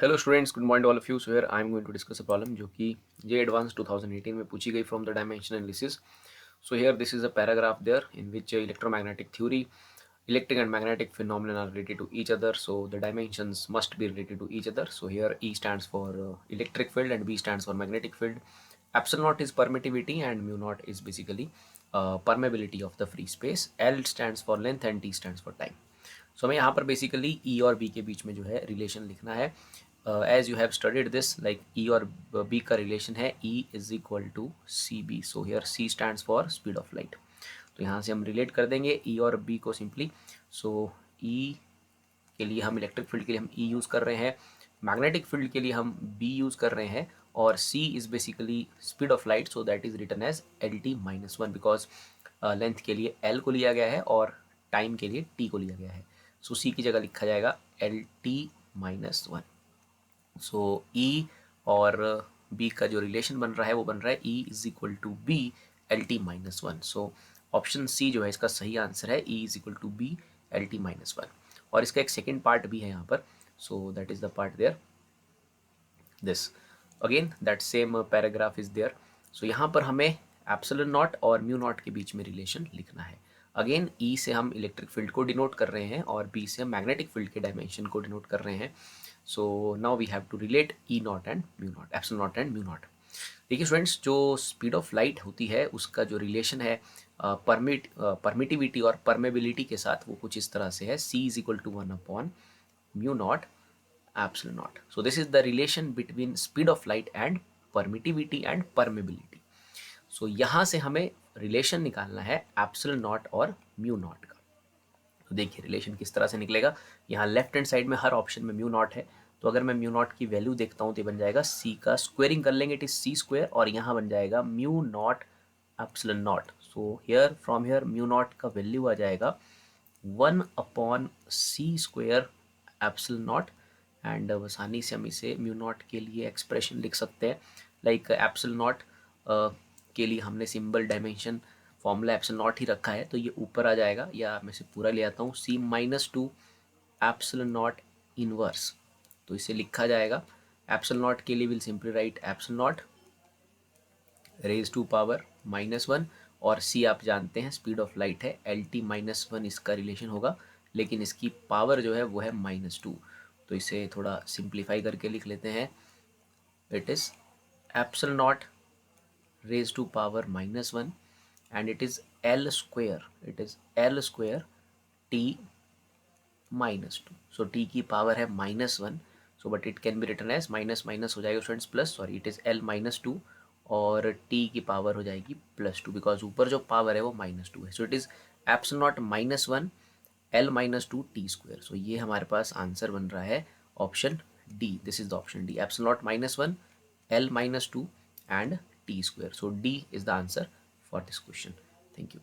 Hello students, good morning all of you. So here I am going to discuss a problem जो कि JEE advance 2018 में पूछी गई from the dimension analysis. So here this is a paragraph there in which electromagnetic theory, electric and magnetic phenomena are related to each other, so the dimensions must be related to each other. So here E stands for electric field and B stands for magnetic field. Epsilon naught is permittivity and mu naught is basically permeability of the free space. L stands for length and T stands for time. So हमें यहाँ पर basically E और B के बीच में जो है relation लिखना है. As you have studied this, like E और B का रिलेशन है E is equal to C B. So here C stands for speed of light. तो यहाँ से हम रिलेट कर देंगे E और B को सिंपली. सो E के लिए हम इलेक्ट्रिक फील्ड के लिए हम E यूज़ कर रहे हैं, मैग्नेटिक फील्ड के लिए हम B यूज़ कर रहे हैं, और C is basically speed of light. So that is written as LT-1 because length के लिए L को लिया गया है और टाइम के लिए T को लिया गया है. सो C की जगह लिखा जाएगा LT-1. सो E और B का जो रिलेशन बन रहा है वो बन रहा है E is equal to B LT-1. So option C जो है इसका सही आंसर है, E is equal to B LT-1. और इसका एक सेकेंड पार्ट भी है यहाँ पर. So that is the part there. This again that same paragraph is there. सो यहाँ पर हमें एप्सिलॉन नॉट और म्यू नॉट के बीच में रिलेशन लिखना है. अगेन E से हम इलेक्ट्रिक फील्ड को डिनोट कर रहे हैं और B से हम मैग्नेटिक फील्ड के डायमेंशन को डिनोट कर रहे हैं. So now we have to relate E naught and mu naught, epsilon naught and mu naught. देखिए स्टूडेंट्स, जो स्पीड ऑफ लाइट होती है उसका जो रिलेशन है परमिटिविटी और परमेबिलिटी के साथ वो कुछ इस तरह से है. C is equal to 1 upon mu naught epsilon naught. So this is the relation between speed of light and permittivity and permeability. So यहाँ से हमें रिलेशन निकालना है एप्सिलॉन नॉट और म्यू नॉट का. तो देखिए रिलेशन किस तरह से निकलेगा. यहाँ लेफ्ट हैंड साइड में हर ऑप्शन में म्यू नॉट है, तो अगर मैं म्यू नॉट की वैल्यू देखता हूँ तो बन जाएगा C का स्क्वेयरिंग कर लेंगे, इट इज C स्क्वेयर, और यहाँ बन जाएगा mu naught epsilon not. So here from here mu naught का वैल्यू आ जाएगा 1/C square epsilon naught. And आसानी से हम इसे म्यू नॉट के लिए एक्सप्रेशन लिख सकते हैं. लाइक एप्सिलॉन नॉट के लिए हमने symbol dimension formula epsilon not ही रखा है, तो ये ऊपर आ जाएगा, या मैं इसे पूरा ले आता हूँ C-2 एप्सिलॉन नॉट इनवर्स. तो इसे लिखा जाएगा एप्सिलॉन नॉट के लिए will simply write epsilon naught raise to power -1, और C आप जानते हैं स्पीड ऑफ लाइट है, LT-1 इसका रिलेशन होगा, लेकिन इसकी पावर जो है वो है -2. तो इसे थोड़ा सिंप्लीफाई करके लिख लेते हैं. It is epsilon naught raise to power -1 and it is L square, it is L square T-2. So T की पावर है -1. So but it can be written as minus minus हो जाएगा students plus, sorry it is L-2, और T की power हो जाएगी +2 because ऊपर जो पावर है वो -2 है. So it is epsilon naught -1 L-2 T square. सो ये हमारे पास आंसर बन रहा है option D. This is the option D, epsilon naught -1 L-2 and T square. So D is the answer for this question. Thank you.